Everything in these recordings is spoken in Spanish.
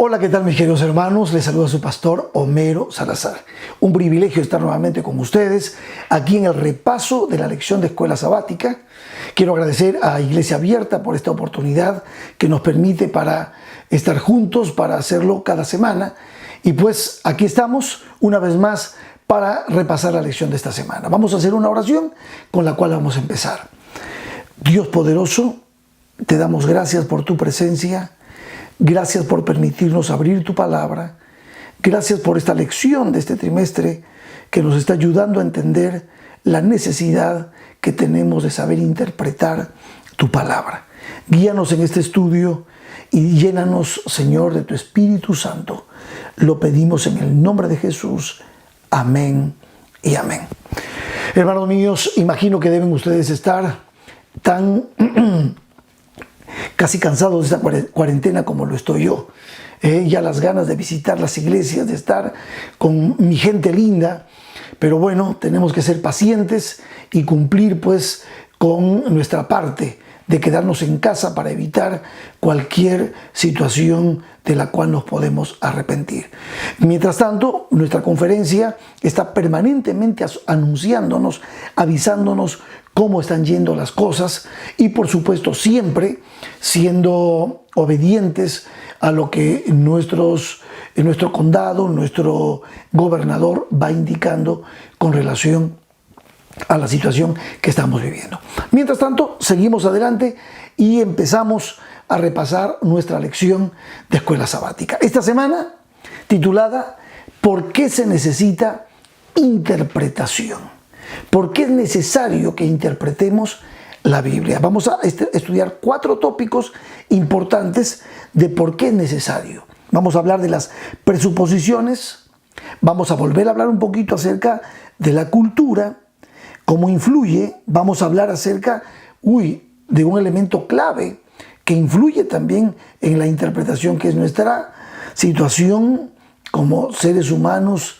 Hola, ¿qué tal mis queridos hermanos? Les saluda su pastor Homero Salazar. Un privilegio estar nuevamente con ustedes aquí en el repaso de la lección de Escuela Sabática. Quiero agradecer a Iglesia Abierta por esta oportunidad que nos permite para estar juntos, para hacerlo cada semana. Y pues aquí estamos una vez más para repasar la lección de esta semana. Vamos a hacer una oración con la cual vamos a empezar. Dios poderoso, te damos gracias por tu presencia. Gracias por permitirnos abrir tu palabra. Gracias por esta lección de este trimestre que nos está ayudando a entender la necesidad que tenemos de saber interpretar tu palabra. Guíanos en este estudio y llénanos, Señor, de tu Espíritu Santo. Lo pedimos en el nombre de Jesús. Amén y amén. Hermanos míos, imagino que deben ustedes estar tan casi cansados de esta cuarentena como lo estoy yo. Ya las ganas de visitar las iglesias, de estar con mi gente linda. Pero bueno, tenemos que ser pacientes y cumplir pues con nuestra parte de quedarnos en casa para evitar cualquier situación de la cual nos podemos arrepentir. Mientras tanto, nuestra conferencia está permanentemente anunciándonos, avisándonos cómo están yendo las cosas y por supuesto siempre siendo obedientes a lo que nuestro condado, nuestro gobernador va indicando con relación a la situación que estamos viviendo. Mientras tanto, seguimos adelante y empezamos a repasar nuestra lección de Escuela Sabática. Esta semana, titulada ¿Por qué se necesita interpretación? ¿Por qué es necesario que interpretemos la Biblia? Vamos a estudiar 4 tópicos importantes de por qué es necesario. Vamos a hablar de las presuposiciones, vamos a volver a hablar un poquito acerca de la cultura, cómo influye, vamos a hablar acerca de un elemento clave que influye también en la interpretación, que es nuestra situación como seres humanos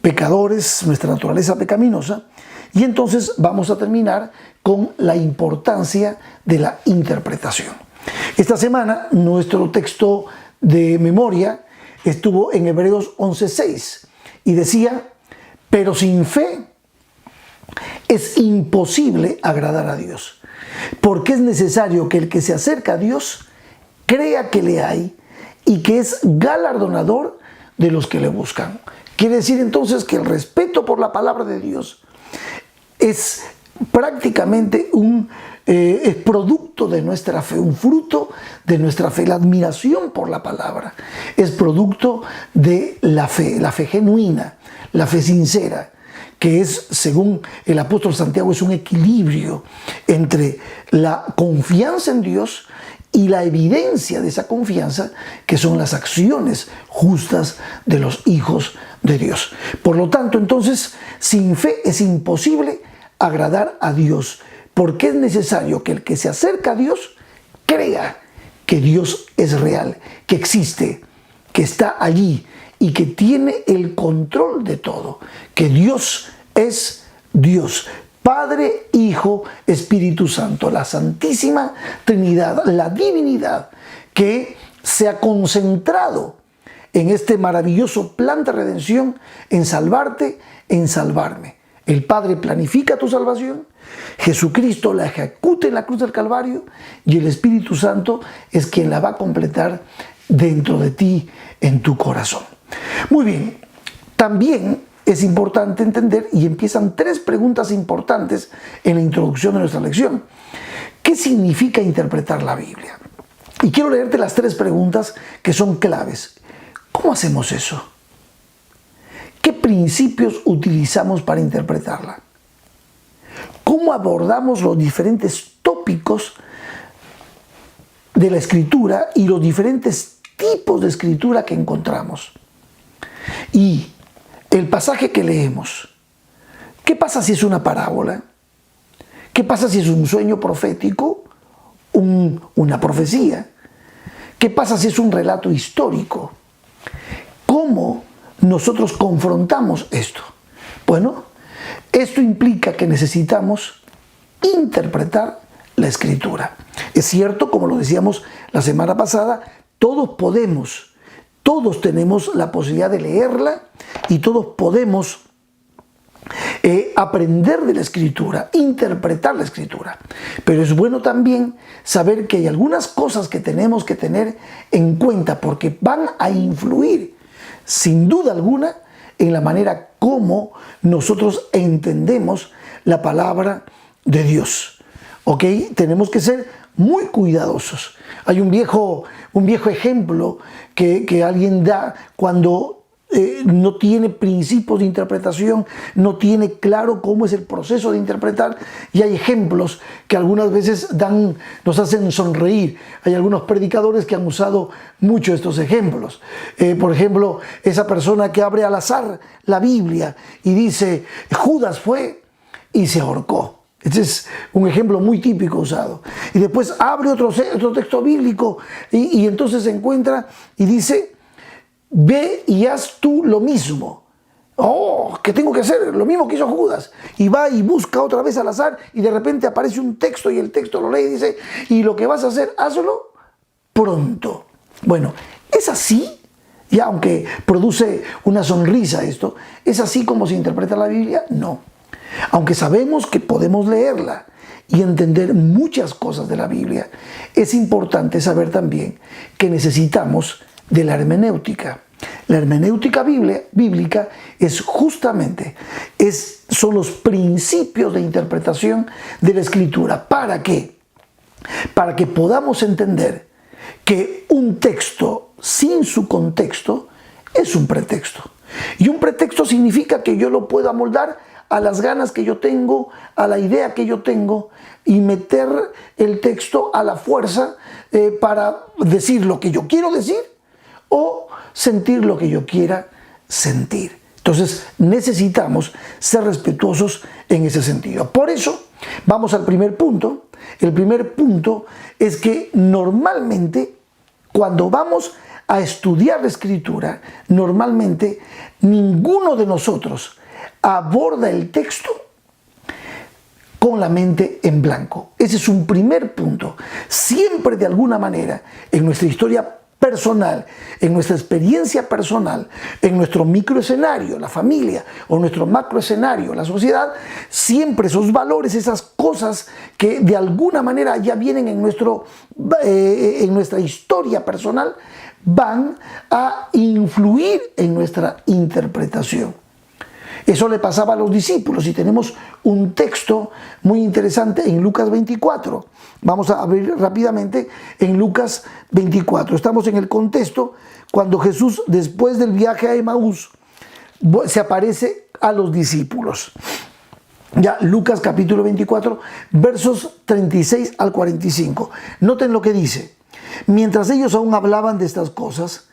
pecadores, nuestra naturaleza pecaminosa. Y entonces vamos a terminar con la importancia de la interpretación. Esta semana nuestro texto de memoria estuvo en Hebreos 11:6 y decía: pero sin fe es imposible agradar a Dios, porque es necesario que el que se acerca a Dios crea que le hay y que es galardonador de los que le buscan. Quiere decir entonces que el respeto por la palabra de Dios es prácticamente es producto de nuestra fe, un fruto de nuestra fe. La admiración por la palabra es producto de la fe genuina, la fe sincera, que es, según el apóstol Santiago, es un equilibrio entre la confianza en Dios y la evidencia de esa confianza, que son las acciones justas de los hijos de Dios. Por lo tanto, entonces, sin fe es imposible agradar a Dios, porque es necesario que el que se acerca a Dios crea que Dios es real, que existe, que está allí y que tiene el control de todo, que Dios es Dios, Padre, Hijo, Espíritu Santo, la Santísima Trinidad, la divinidad que se ha concentrado en este maravilloso plan de redención, en salvarte, en salvarme. El Padre planifica tu salvación, Jesucristo la ejecuta en la cruz del Calvario y el Espíritu Santo es quien la va a completar dentro de ti, en tu corazón. Muy bien, también es importante entender, y empiezan 3 preguntas importantes en la introducción de nuestra lección. ¿Qué significa interpretar la Biblia? Y quiero leerte las 3 preguntas que son claves. ¿Cómo hacemos eso? ¿Qué principios utilizamos para interpretarla? ¿Cómo abordamos los diferentes tópicos de la Escritura y los diferentes tipos de Escritura que encontramos? Y el pasaje que leemos, ¿qué pasa si es una parábola? ¿Qué pasa si es un sueño profético? Una profecía. ¿Qué pasa si es un relato histórico? ¿Cómo nosotros confrontamos esto? Bueno, esto implica que necesitamos interpretar la Escritura. Es cierto, como lo decíamos la semana pasada, todos podemos Todos tenemos la posibilidad de leerla y todos podemos aprender de la Escritura, interpretar la Escritura. Pero es bueno también saber que hay algunas cosas que tenemos que tener en cuenta porque van a influir, sin duda alguna, en la manera como nosotros entendemos la palabra de Dios. ¿Ok? Tenemos que ser muy cuidadosos. Hay un viejo ejemplo que alguien da cuando no tiene principios de interpretación, no tiene claro cómo es el proceso de interpretar, y hay ejemplos que algunas veces nos hacen sonreír. Hay algunos predicadores que han usado mucho estos ejemplos. Por ejemplo, esa persona que abre al azar la Biblia y dice, Judas fue y se ahorcó. Este es un ejemplo muy típico usado. Y después abre otro texto bíblico y entonces se encuentra y dice, ve y haz tú lo mismo. Oh, ¿qué tengo que hacer? Lo mismo que hizo Judas. Y va y busca otra vez al azar y de repente aparece un texto y el texto lo lee y dice, y lo que vas a hacer, hazlo pronto. Bueno, es así, y aunque produce una sonrisa esto, ¿es así como se interpreta la Biblia? No. Aunque sabemos que podemos leerla y entender muchas cosas de la Biblia, es importante saber también que necesitamos de la hermenéutica. La hermenéutica bíblica es justamente, son los principios de interpretación de la Escritura. ¿Para qué? Para que podamos entender que un texto sin su contexto es un pretexto. Y un pretexto significa que yo lo puedo amoldar a las ganas que yo tengo, a la idea que yo tengo, y meter el texto a la fuerza para decir lo que yo quiero decir o sentir lo que yo quiera sentir. Entonces necesitamos ser respetuosos en ese sentido. Por eso vamos al primer punto. El primer punto es que normalmente cuando vamos a estudiar la Escritura, normalmente ninguno de nosotros aborda el texto con la mente en blanco. Ese es un primer punto. Siempre de alguna manera en nuestra historia personal, en nuestra experiencia personal, en nuestro microescenario, la familia, o nuestro macroescenario, la sociedad, siempre esos valores, esas cosas que de alguna manera ya vienen en nuestra historia personal, van a influir en nuestra interpretación. Eso le pasaba a los discípulos y tenemos un texto muy interesante en Lucas 24. Vamos a abrir rápidamente en Lucas 24. Estamos en el contexto cuando Jesús, después del viaje a Emaús, se aparece a los discípulos. Ya, Lucas capítulo 24, versos 36 al 45. Noten lo que dice. Mientras ellos aún hablaban de estas cosas,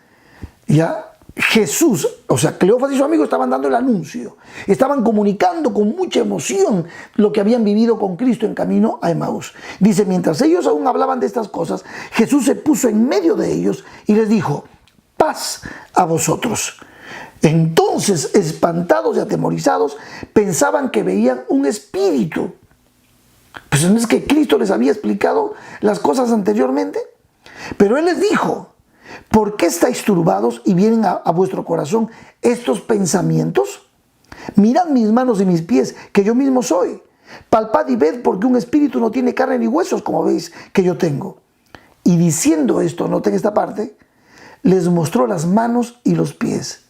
ya Jesús, o sea, Cleofas y su amigo estaban dando el anuncio, estaban comunicando con mucha emoción lo que habían vivido con Cristo en camino a Emaús. Dice, mientras ellos aún hablaban de estas cosas, Jesús se puso en medio de ellos y les dijo, paz a vosotros. Entonces, espantados y atemorizados, pensaban que veían un espíritu. Pues no es que Cristo les había explicado las cosas anteriormente, pero Él les dijo, ¿por qué estáis turbados y vienen a vuestro corazón estos pensamientos? Mirad mis manos y mis pies, que yo mismo soy. Palpad y ved, porque un espíritu no tiene carne ni huesos, como veis que yo tengo. Y diciendo esto, noten esta parte, les mostró las manos y los pies.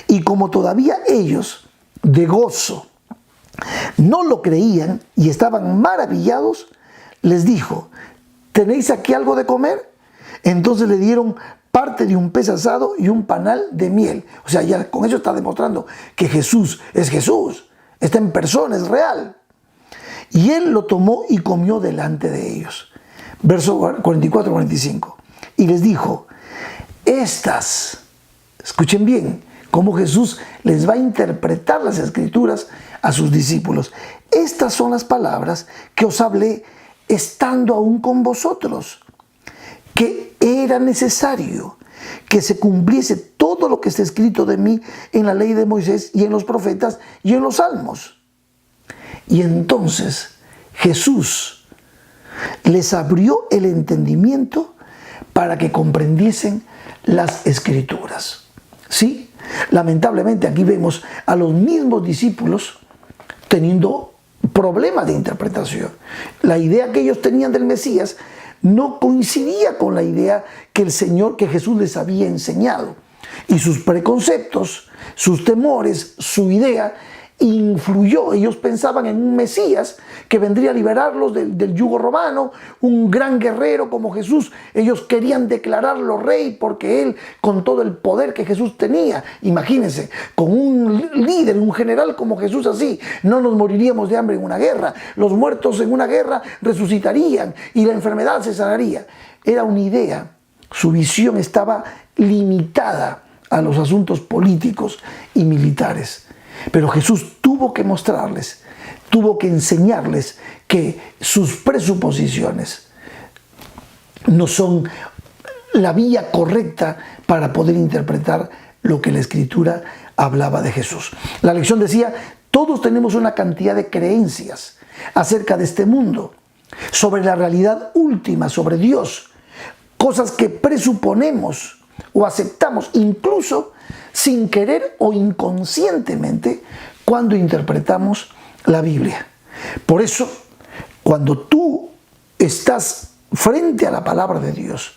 Y como todavía ellos, de gozo, no lo creían y estaban maravillados, les dijo, ¿tenéis aquí algo de comer? Entonces le dieron parte de un pez asado y un panal de miel. O sea, ya con eso está demostrando que Jesús, está en persona, es real. Y él lo tomó y comió delante de ellos. Verso 44-45. Y les dijo, escuchen bien, cómo Jesús les va a interpretar las Escrituras a sus discípulos. Estas son las palabras que os hablé estando aún con vosotros, que era necesario que se cumpliese todo lo que está escrito de mí en la ley de Moisés y en los profetas y en los salmos. Y entonces Jesús les abrió el entendimiento para que comprendiesen las Escrituras. ¿Sí? Lamentablemente aquí vemos a los mismos discípulos teniendo problemas de interpretación. La idea que ellos tenían del Mesías no coincidía con la idea que que Jesús les había enseñado. Y sus preconceptos, sus temores, su idea influyó. Ellos pensaban en un Mesías que vendría a liberarlos del yugo romano, un gran guerrero como Jesús. Ellos querían declararlo rey porque él, con todo el poder que Jesús tenía, imagínense, con un líder, un general como Jesús así, no nos moriríamos de hambre en una guerra. Los muertos en una guerra resucitarían y la enfermedad se sanaría. Era una idea. Su visión estaba limitada a los asuntos políticos y militares. Pero Jesús tuvo que mostrarles, tuvo que enseñarles que sus presuposiciones no son la vía correcta para poder interpretar lo que la Escritura hablaba de Jesús. La lección decía, todos tenemos una cantidad de creencias acerca de este mundo, sobre la realidad última, sobre Dios, cosas que presuponemos o aceptamos, incluso sin querer o inconscientemente, cuando interpretamos la Biblia. Por eso, cuando tú estás frente a la palabra de Dios,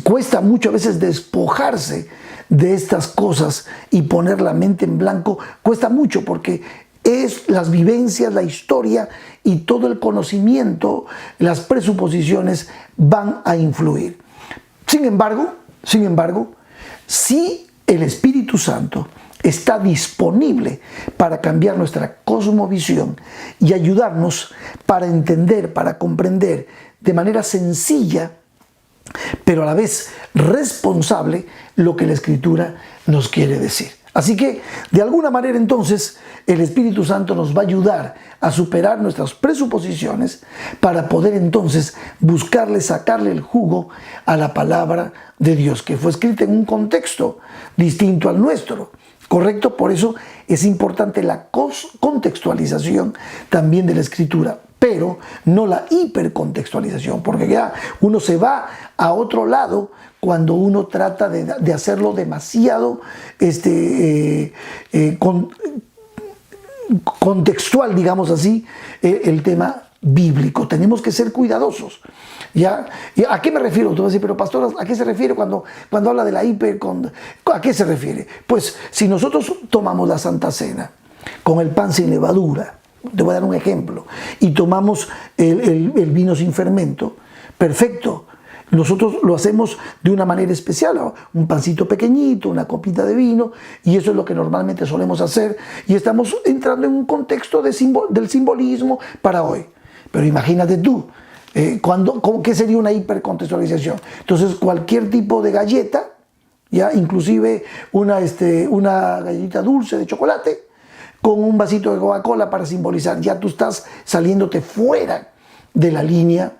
cuesta muchas veces despojarse de estas cosas y poner la mente en blanco. Cuesta mucho porque es las vivencias, la historia y todo el conocimiento, las presuposiciones van a influir. Sin embargo, si el Espíritu Santo está disponible para cambiar nuestra cosmovisión y ayudarnos para entender, para comprender de manera sencilla, pero a la vez responsable, lo que la Escritura nos quiere decir. Así que, de alguna manera entonces, el Espíritu Santo nos va a ayudar a superar nuestras presuposiciones para poder entonces sacarle el jugo a la palabra de Dios, que fue escrita en un contexto distinto al nuestro. ¿Correcto? Por eso es importante la contextualización también de la Escritura, pero no la hipercontextualización, porque ya uno se va a otro lado cuando uno trata de hacerlo demasiado contextual, digamos así, el tema bíblico. Tenemos que ser cuidadosos. ¿Ya? ¿Y a qué me refiero? Tú vas a decir, pero pastor, ¿a qué se refiere cuando habla de la ¿A qué se refiere? Pues si nosotros tomamos la Santa Cena con el pan sin levadura, te voy a dar un ejemplo, y tomamos el vino sin fermento, perfecto. Nosotros lo hacemos de una manera especial, ¿no? Un pancito pequeñito, una copita de vino, y eso es lo que normalmente solemos hacer, y estamos entrando en un contexto del simbolismo para hoy. Pero imagínate tú, ¿qué sería una hipercontextualización? Entonces, cualquier tipo de galleta, ya inclusive una galletita dulce de chocolate, con un vasito de Coca-Cola para simbolizar, ya tú estás saliéndote fuera de la línea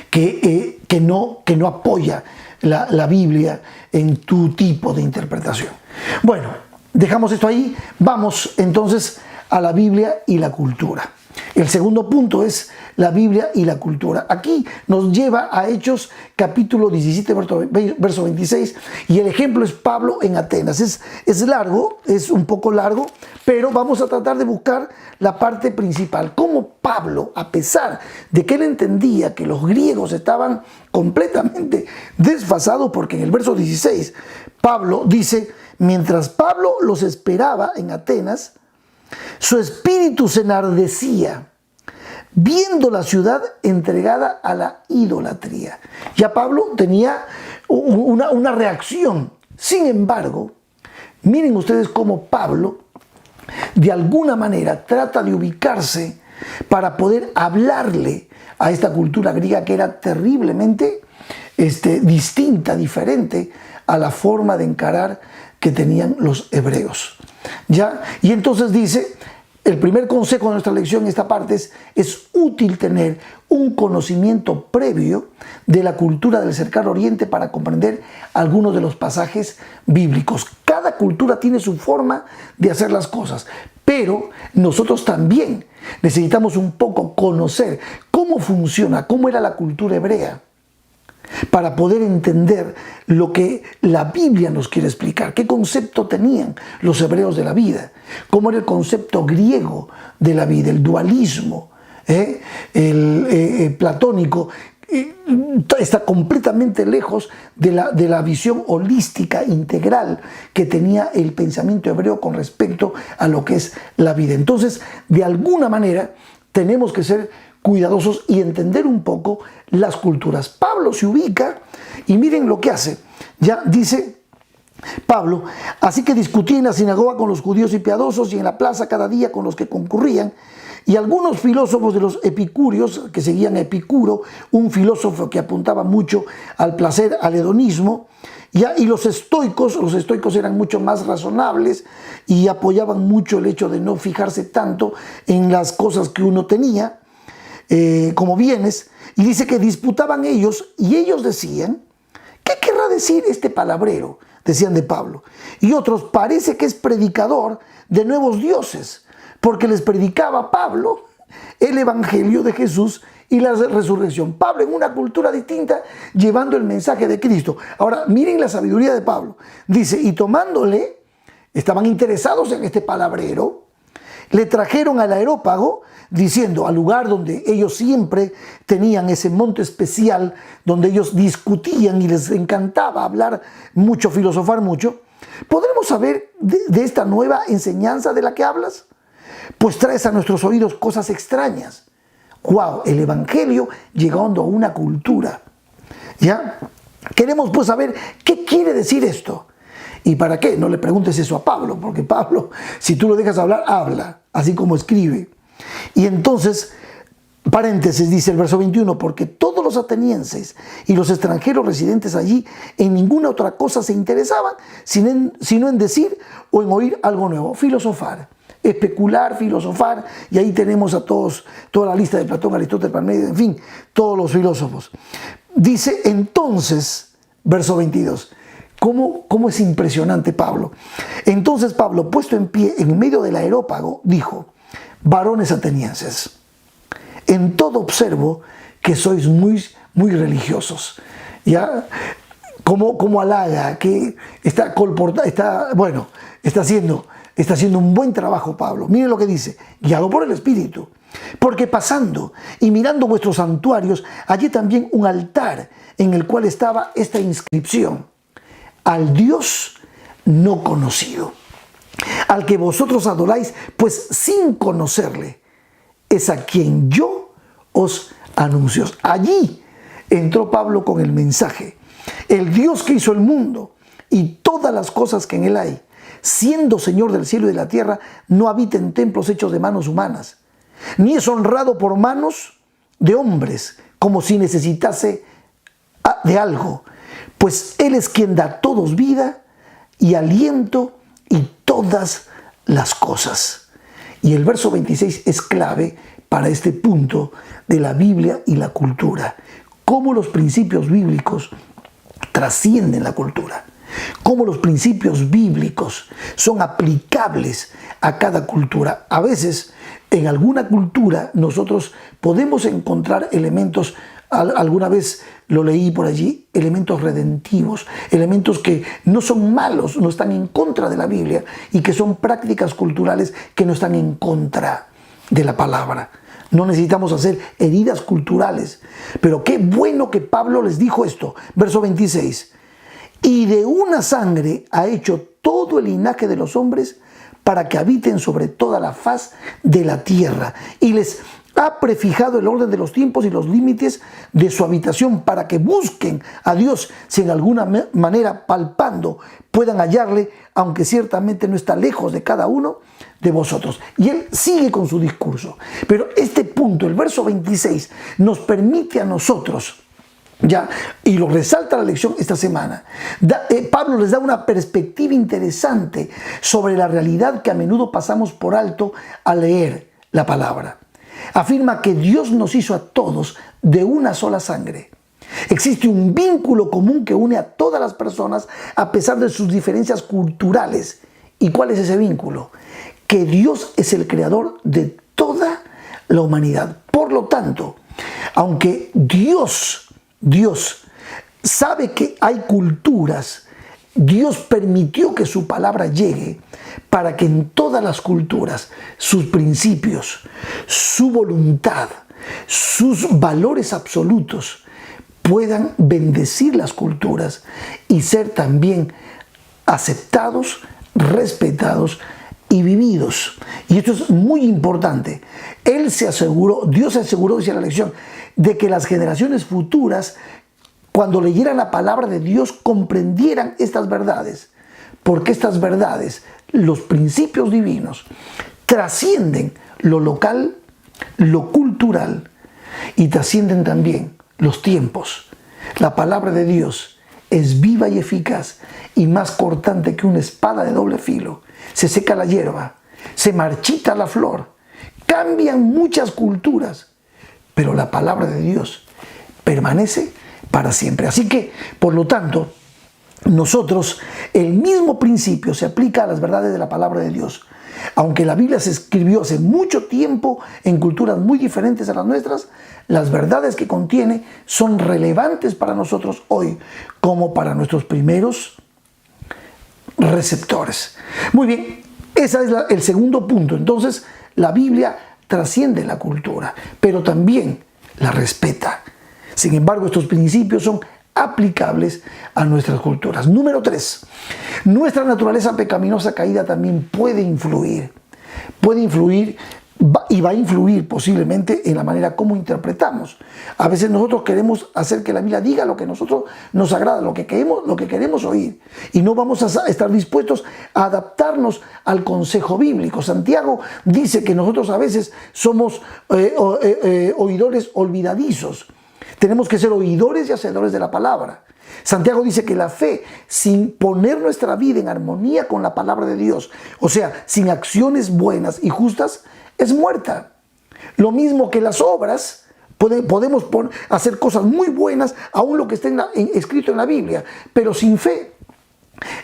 que no apoya la Biblia en tu tipo de interpretación. Bueno, dejamos esto ahí, vamos entonces a la Biblia y la cultura. El segundo punto es la Biblia y la cultura. Aquí nos lleva a Hechos capítulo 17, verso 26, y el ejemplo es Pablo en Atenas. Es largo, es un poco largo, pero vamos a tratar de buscar la parte principal. Cómo Pablo, a pesar de que él entendía que los griegos estaban completamente desfasados, porque en el verso 16 Pablo dice, mientras Pablo los esperaba en Atenas, su espíritu se enardecía viendo la ciudad entregada a la idolatría. Ya Pablo tenía una reacción. Sin embargo, miren ustedes cómo Pablo de alguna manera trata de ubicarse para poder hablarle a esta cultura griega que era terriblemente distinta, diferente a la forma de encarar que tenían los hebreos. ¿Ya? Y entonces dice, el primer consejo de nuestra lección en esta parte es útil tener un conocimiento previo de la cultura del cercano oriente para comprender algunos de los pasajes bíblicos. Cada cultura tiene su forma de hacer las cosas, pero nosotros también necesitamos un poco conocer cómo funciona, cómo era la cultura hebrea, para poder entender lo que la Biblia nos quiere explicar, qué concepto tenían los hebreos de la vida, cómo era el concepto griego de la vida, el dualismo, el platónico. Está completamente lejos de la visión holística, integral, que tenía el pensamiento hebreo con respecto a lo que es la vida. Entonces, de alguna manera, tenemos que ser cuidadosos y entender un poco las culturas. Pablo se ubica y miren lo que hace. Ya dice Pablo: así que discutí en la sinagoga con los judíos y piadosos y en la plaza cada día con los que concurrían. Y algunos filósofos de los epicúreos, que seguían a Epicuro, un filósofo que apuntaba mucho al placer, al hedonismo, y los estoicos eran mucho más razonables y apoyaban mucho el hecho de no fijarse tanto en las cosas que uno tenía como bienes. Y dice que disputaban ellos, y ellos decían: ¿qué querrá decir este palabrero?, decían de Pablo. Y otros: parece que es predicador de nuevos dioses, porque les predicaba Pablo el evangelio de Jesús y la resurrección. Pablo en una cultura distinta, llevando el mensaje de Cristo. Ahora, miren la sabiduría de Pablo. Dice: y tomándole, estaban interesados en este palabrero, le trajeron al Areópago, diciendo, al lugar donde ellos siempre tenían ese monte especial, donde ellos discutían y les encantaba hablar mucho, filosofar mucho. ¿Podremos saber de esta nueva enseñanza de la que hablas? Pues traes a nuestros oídos cosas extrañas. ¡Wow! El evangelio llegando a una cultura. ¿Ya? Queremos pues saber qué quiere decir esto. ¿Y para qué? No le preguntes eso a Pablo, porque Pablo, si tú lo dejas hablar, habla, así como escribe. Y entonces, paréntesis, dice el verso 21, porque todos los atenienses y los extranjeros residentes allí en ninguna otra cosa se interesaban, sino en decir o en oír algo nuevo, filosofar. Especular, filosofar, y ahí tenemos a todos, toda la lista de Platón, Aristóteles, Parménides, en fin, todos los filósofos. Dice entonces, verso 22, ¿cómo es impresionante Pablo? Entonces Pablo, puesto en pie en medio del Areópago, dijo: varones atenienses, en todo observo que sois muy religiosos. ¿Ya? Como halaga, que está haciendo un buen trabajo Pablo. Miren lo que dice: guiado por el Espíritu. Porque pasando y mirando vuestros santuarios, hallé también un altar en el cual estaba esta inscripción: al Dios no conocido, al que vosotros adoráis, pues sin conocerle, es a quien yo os anuncio. Allí entró Pablo con el mensaje. El Dios que hizo el mundo y todas las cosas que en él hay, siendo Señor del cielo y de la tierra, no habita en templos hechos de manos humanas, ni es honrado por manos de hombres, como si necesitase de algo, pues Él es quien da a todos vida y aliento y todas las cosas. Y el verso 26 es clave para este punto de la Biblia y la cultura. Cómo los principios bíblicos trascienden la cultura. Cómo los principios bíblicos son aplicables a cada cultura. A veces, en alguna cultura, nosotros podemos encontrar elementos, alguna vez lo leí por allí, elementos redentivos, elementos que no son malos, no están en contra de la Biblia, y que son prácticas culturales que no están en contra de la palabra. No necesitamos hacer heridas culturales. Pero qué bueno que Pablo les dijo esto. Verso 26. Y de una sangre ha hecho todo el linaje de los hombres para que habiten sobre toda la faz de la tierra. Y les ha prefijado el orden de los tiempos y los límites de su habitación para que busquen a Dios, si en alguna manera palpando puedan hallarle, aunque ciertamente no está lejos de cada uno de vosotros. Y él sigue con su discurso. Pero este punto, el verso 26, nos permite a nosotros, ya, y lo resalta la lección esta semana, Pablo les da una perspectiva interesante sobre la realidad que a menudo pasamos por alto al leer la palabra. Afirma que Dios nos hizo a todos de una sola sangre. Existe un vínculo común que une a todas las personas a pesar de sus diferencias culturales. ¿Y cuál es ese vínculo? Que Dios es el creador de toda la humanidad. Por lo tanto, aunque Dios sabe que hay culturas. Dios permitió que su palabra llegue para que en todas las culturas sus principios, su voluntad, sus valores absolutos puedan bendecir las culturas y ser también aceptados, respetados y vividos. Y esto es muy importante. Dios se aseguró, dice la lección, de que las generaciones futuras, cuando leyeran la palabra de Dios, comprendieran estas verdades. Porque estas verdades, los principios divinos, trascienden lo local, lo cultural y trascienden también los tiempos. La palabra de Dios es viva y eficaz y más cortante que una espada de doble filo. Se seca la hierba, se marchita la flor, cambian muchas culturas, pero la palabra de Dios permanece para siempre. Así que, por lo tanto, nosotros, el mismo principio se aplica a las verdades de la palabra de Dios. Aunque la Biblia se escribió hace mucho tiempo en culturas muy diferentes a las nuestras, las verdades que contiene son relevantes para nosotros hoy, como para nuestros primeros receptores. Muy bien, ese es el segundo punto. Entonces, la Biblia trasciende la cultura, pero también la respeta. Sin embargo, estos principios son aplicables a nuestras culturas. Número 3, nuestra naturaleza pecaminosa caída también puede influir y va a influir posiblemente en la manera como interpretamos. A veces nosotros queremos hacer que la Biblia diga lo que a nosotros nos agrada, lo que queremos oír, y no vamos a estar dispuestos a adaptarnos al consejo bíblico. Santiago dice que nosotros a veces somos oidores olvidadizos. Tenemos que ser oidores y hacedores de la palabra. Santiago dice que la fe, sin poner nuestra vida en armonía con la palabra de Dios, o sea, sin acciones buenas y justas, es muerta. Lo mismo que las obras, podemos hacer cosas muy buenas, aún lo que esté escrito en la Biblia, pero sin fe,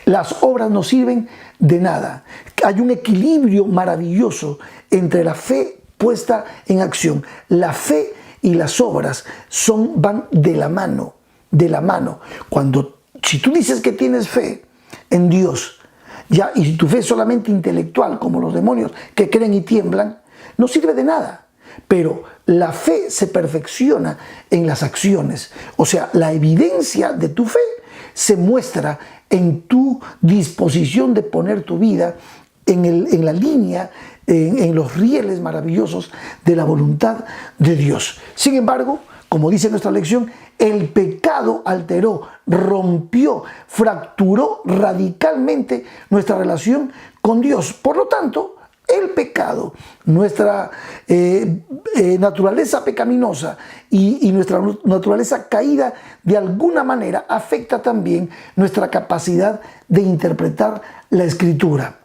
las obras no sirven de nada. Hay un equilibrio maravilloso entre la fe puesta en acción. La fe y las obras van de la mano. Si tú dices que tienes fe en Dios, y si tu fe es solamente intelectual, como los demonios que creen y tiemblan, no sirve de nada. Pero la fe se perfecciona en las acciones. O sea, la evidencia de tu fe se muestra en tu disposición de poner tu vida en la línea, en los rieles maravillosos de la voluntad de Dios. Sin embargo, como dice nuestra lección, el pecado alteró, rompió, fracturó radicalmente nuestra relación con Dios. Por lo tanto, el pecado, nuestra naturaleza pecaminosa y nuestra naturaleza caída, de alguna manera afecta también nuestra capacidad de interpretar la Escritura.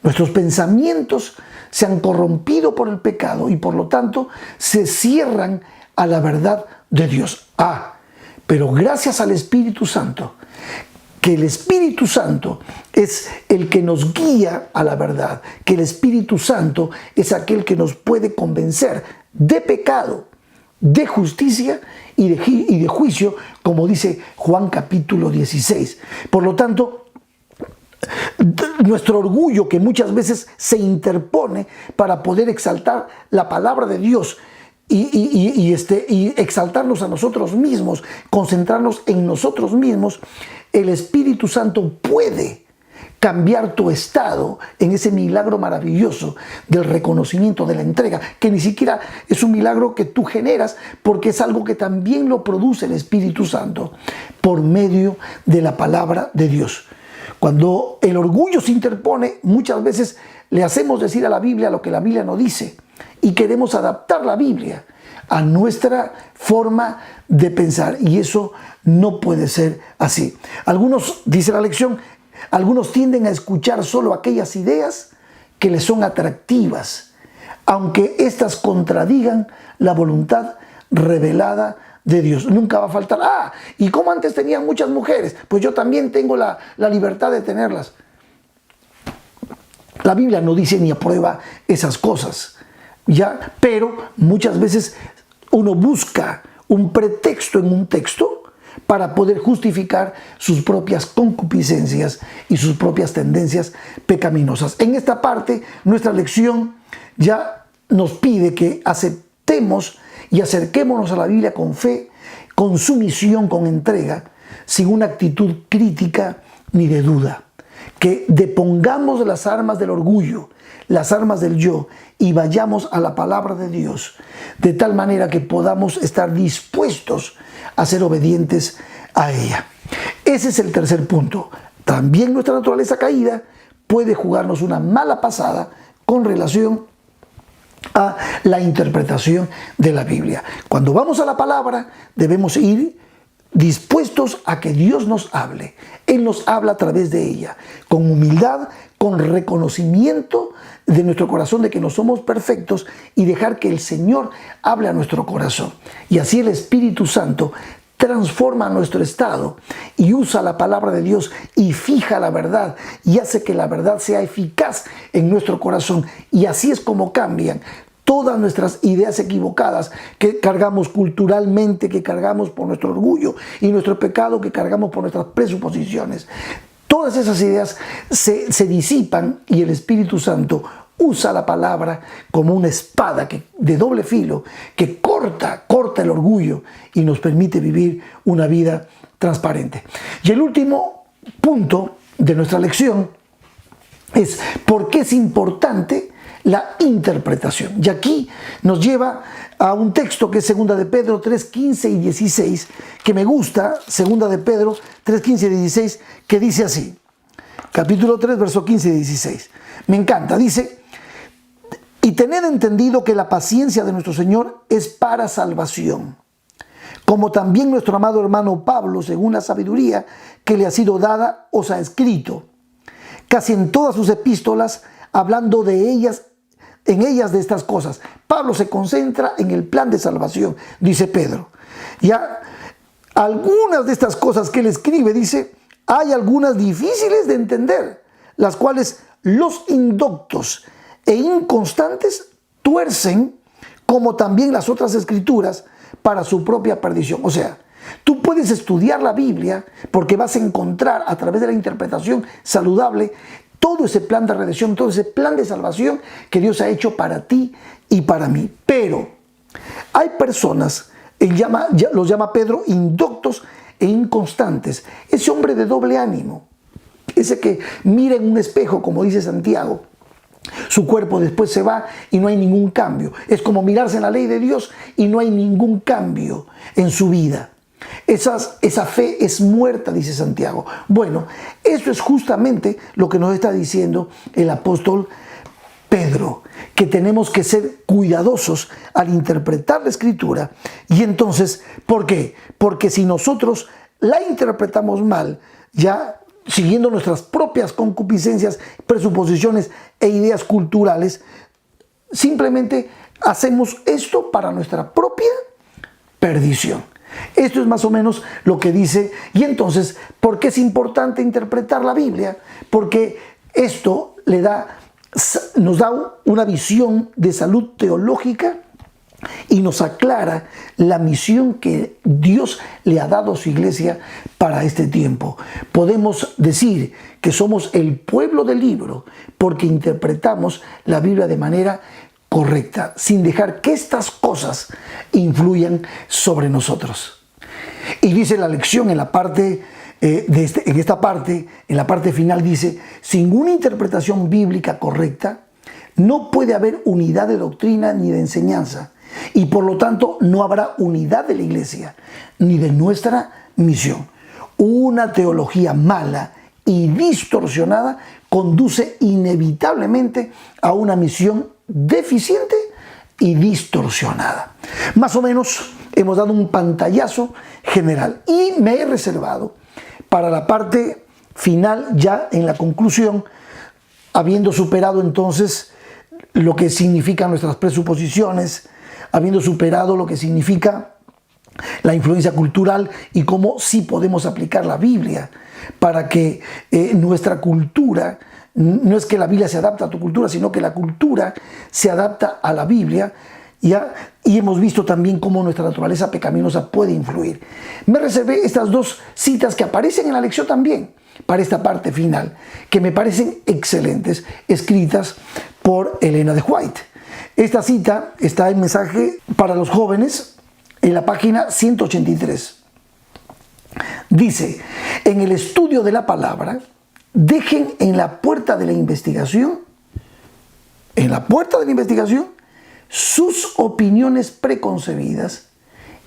Nuestros pensamientos se han corrompido por el pecado y por lo tanto se cierran a la verdad de Dios. Pero gracias al Espíritu Santo, que el Espíritu Santo es el que nos guía a la verdad, que el Espíritu Santo es aquel que nos puede convencer de pecado, de justicia y de juicio, como dice Juan capítulo 16. Por lo tanto, nuestro orgullo, que muchas veces se interpone para poder exaltar la palabra de Dios y exaltarnos a nosotros mismos, concentrarnos en nosotros mismos, el Espíritu Santo puede cambiar tu estado en ese milagro maravilloso del reconocimiento, de la entrega, que ni siquiera es un milagro que tú generas, porque es algo que también lo produce el Espíritu Santo por medio de la palabra de Dios. Cuando el orgullo se interpone, muchas veces le hacemos decir a la Biblia lo que la Biblia no dice y queremos adaptar la Biblia a nuestra forma de pensar, y eso no puede ser así. Algunos, dice la lección, algunos tienden a escuchar solo aquellas ideas que les son atractivas, aunque éstas contradigan la voluntad revelada de Dios. Nunca va a faltar, ¿y cómo antes tenían muchas mujeres? Pues yo también tengo la libertad de tenerlas. La Biblia no dice ni aprueba esas cosas, ¿ya? Pero muchas veces uno busca un pretexto en un texto para poder justificar sus propias concupiscencias y sus propias tendencias pecaminosas. En esta parte, nuestra lección ya nos pide que aceptemos y acerquémonos a la Biblia con fe, con sumisión, con entrega, sin una actitud crítica ni de duda. Que depongamos las armas del orgullo, las armas del yo, y vayamos a la palabra de Dios, de tal manera que podamos estar dispuestos a ser obedientes a ella. Ese es el tercer punto. También nuestra naturaleza caída puede jugarnos una mala pasada con relación a la interpretación de la Biblia. Cuando vamos a la palabra, debemos ir dispuestos a que Dios nos hable. Él nos habla a través de ella, con humildad, con reconocimiento de nuestro corazón de que no somos perfectos, y dejar que el Señor hable a nuestro corazón. Y así el Espíritu Santo transforma nuestro estado y usa la palabra de Dios y fija la verdad y hace que la verdad sea eficaz en nuestro corazón. Y así es como cambian todas nuestras ideas equivocadas que cargamos culturalmente, que cargamos por nuestro orgullo, y nuestro pecado que cargamos por nuestras presuposiciones. Todas esas ideas se disipan, y el Espíritu Santo usa la palabra como una espada de doble filo que corta el orgullo y nos permite vivir una vida transparente. Y el último punto de nuestra lección es por qué es importante la interpretación. Y aquí nos lleva a un texto que es 2 de Pedro 3, 15 y 16, que me gusta, 2 de Pedro 3, 15 y 16, que dice así, capítulo 3, verso 15 y 16. Me encanta, dice: y tened entendido que la paciencia de nuestro Señor es para salvación, como también nuestro amado hermano Pablo, según la sabiduría que le ha sido dada, os ha escrito, casi en todas sus epístolas, hablando de ellas, en ellas de estas cosas. Pablo se concentra en el plan de salvación, dice Pedro. Ya algunas de estas cosas que él escribe, dice, hay algunas difíciles de entender, las cuales los indoctos e inconstantes tuercen, como también las otras escrituras, para su propia perdición. O sea, tú puedes estudiar la Biblia porque vas a encontrar a través de la interpretación saludable todo ese plan de redención, todo ese plan de salvación que Dios ha hecho para ti y para mí. Pero hay personas, los llama Pedro, indoctos e inconstantes. Ese hombre de doble ánimo, ese que mira en un espejo, como dice Santiago, su cuerpo después se va y no hay ningún cambio. Es como mirarse en la ley de Dios y no hay ningún cambio en su vida. Esa fe es muerta, dice Santiago. Bueno, eso es justamente lo que nos está diciendo el apóstol Pedro, que tenemos que ser cuidadosos al interpretar la Escritura. Y entonces, ¿por qué? Porque si nosotros la interpretamos mal, ya siguiendo nuestras propias concupiscencias, presuposiciones e ideas culturales, simplemente hacemos esto para nuestra propia perdición. Esto es más o menos lo que dice. Y entonces, ¿por qué es importante interpretar la Biblia? Porque esto nos da una visión de salud teológica y nos aclara la misión que Dios le ha dado a su iglesia para este tiempo. Podemos decir que somos el pueblo del libro porque interpretamos la Biblia de manera correcta, sin dejar que estas cosas influyan sobre nosotros. Y dice la lección en la parte en la parte final dice: sin una interpretación bíblica correcta, no puede haber unidad de doctrina ni de enseñanza, y por lo tanto no habrá unidad de la iglesia ni de nuestra misión. Una teología mala y distorsionada conduce inevitablemente a una misión deficiente y distorsionada. Más o menos hemos dado un pantallazo general y me he reservado para la parte final, ya en la conclusión, habiendo superado entonces lo que significan nuestras presuposiciones, habiendo superado lo que significa la influencia cultural y cómo sí podemos aplicar la Biblia para que nuestra cultura, no es que la Biblia se adapta a tu cultura, sino que la cultura se adapta a la Biblia. ¿ya? Y hemos visto también cómo nuestra naturaleza pecaminosa puede influir. Me reservé estas dos citas que aparecen en la lección también, para esta parte final, que me parecen excelentes, escritas por Elena de White. Esta cita está en Mensaje para los Jóvenes, en la página 183. Dice: en el estudio de la palabra, dejen en la puerta de la investigación, sus opiniones preconcebidas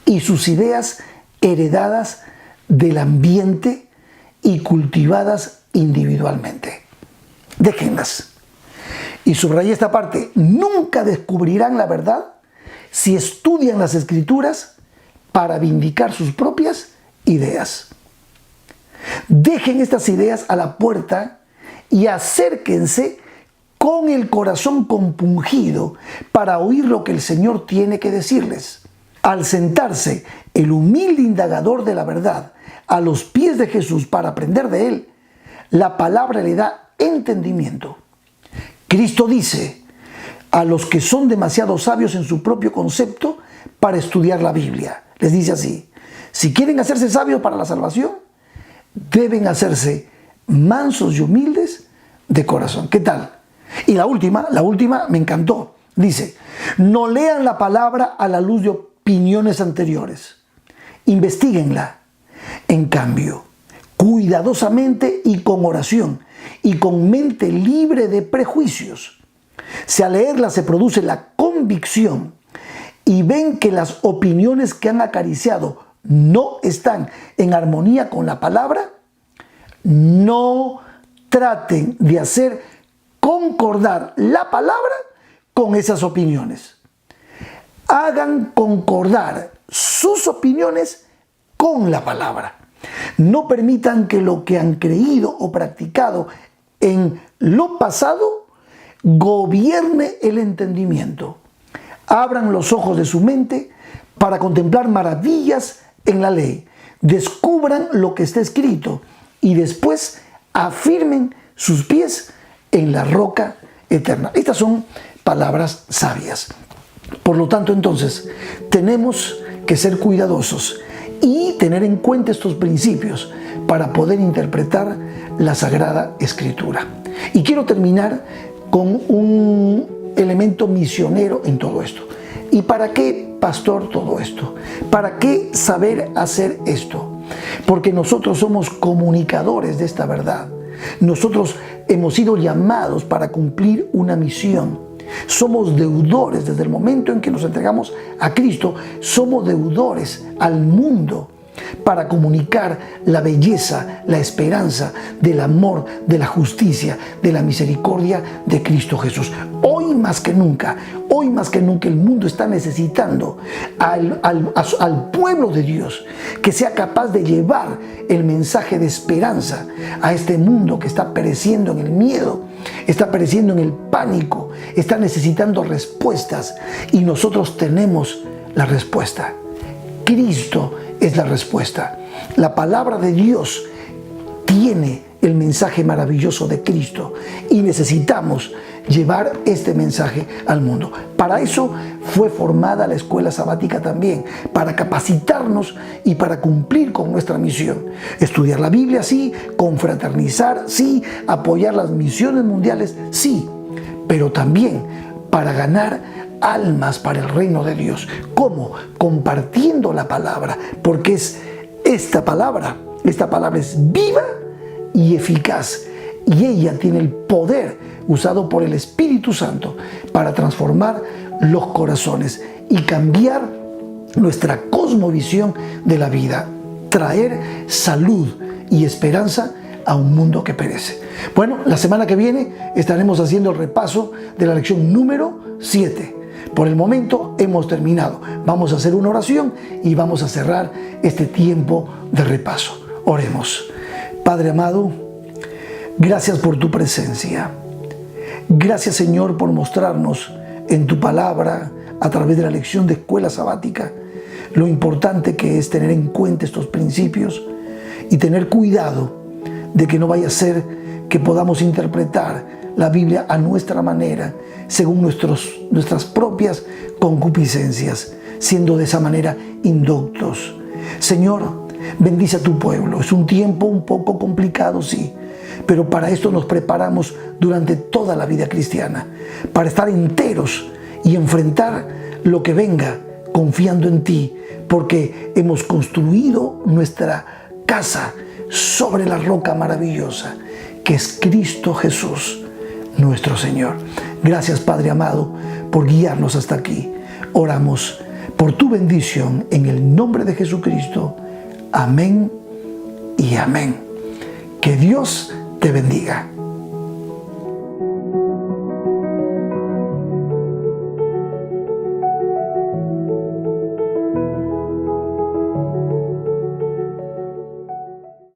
y sus ideas heredadas del ambiente y cultivadas individualmente. Déjenlas. Y subrayé esta parte: nunca descubrirán la verdad si estudian las Escrituras para vindicar sus propias ideas. Dejen estas ideas a la puerta y acérquense con el corazón compungido para oír lo que el Señor tiene que decirles. Al sentarse el humilde indagador de la verdad a los pies de Jesús para aprender de Él, la palabra le da entendimiento. Cristo dice a los que son demasiado sabios en su propio concepto para estudiar la Biblia, les dice así: si quieren hacerse sabios para la salvación, deben hacerse mansos y humildes de corazón. ¿Qué tal? Y la última me encantó. Dice: no lean la palabra a la luz de opiniones anteriores. Investíguenla. En cambio, cuidadosamente y con oración y con mente libre de prejuicios. Si al leerla se produce la convicción y ven que las opiniones que han acariciado no están en armonía con la palabra, no traten de hacer concordar la palabra con esas opiniones. Hagan concordar sus opiniones con la palabra. No permitan que lo que han creído o practicado en lo pasado gobierne el entendimiento. Abran los ojos de su mente para contemplar maravillas en la ley. Descubran lo que está escrito y después afirmen sus pies en la roca eterna. Estas son palabras sabias. Por lo tanto, entonces, tenemos que ser cuidadosos y tener en cuenta estos principios para poder interpretar la Sagrada Escritura. Y quiero terminar con un elemento misionero en todo esto. ¿Y para qué, pastor, todo esto? ¿Para qué saber hacer esto? Porque nosotros somos comunicadores de esta verdad. Nosotros hemos sido llamados para cumplir una misión. Somos deudores desde el momento en que nos entregamos a Cristo. Somos deudores al mundo para comunicar la belleza, la esperanza del amor, de la justicia, de la misericordia de Cristo Jesús. Hoy más que nunca el mundo está necesitando al pueblo de Dios que sea capaz de llevar el mensaje de esperanza a este mundo que está pereciendo en el miedo, está pereciendo en el pánico, está necesitando respuestas, y nosotros tenemos la respuesta. Cristo es la respuesta. La palabra de Dios tiene el mensaje maravilloso de Cristo y necesitamos llevar este mensaje al mundo. Para eso fue formada la escuela sabática también, para capacitarnos y para cumplir con nuestra misión. Estudiar la Biblia, sí; confraternizar, sí; apoyar las misiones mundiales, sí; pero también para ganar almas para el reino de Dios. ¿Cómo? Compartiendo la palabra, porque esta palabra es viva y eficaz, y ella tiene el poder usado por el Espíritu Santo para transformar los corazones y cambiar nuestra cosmovisión de la vida, traer salud y esperanza a un mundo que perece. Bueno, la semana que viene estaremos haciendo el repaso de la lección número 7. Por el momento hemos terminado. Vamos a hacer una oración y vamos a cerrar este tiempo de repaso. Oremos. Padre amado, gracias por tu presencia. Gracias, Señor, por mostrarnos en tu palabra, a través de la lección de escuela sabática, lo importante que es tener en cuenta estos principios y tener cuidado de que no vaya a ser que podamos interpretar la Biblia a nuestra manera, según nuestras propias concupiscencias, siendo de esa manera indoctos. Señor, bendice a tu pueblo. Es un tiempo un poco complicado, sí, pero para esto nos preparamos durante toda la vida cristiana, para estar enteros y enfrentar lo que venga confiando en ti, porque hemos construido nuestra casa sobre la roca maravillosa, que es Cristo Jesús, nuestro Señor. Gracias, Padre amado, por guiarnos hasta aquí. Oramos por tu bendición en el nombre de Jesucristo. Amén y amén. Que Dios te bendiga.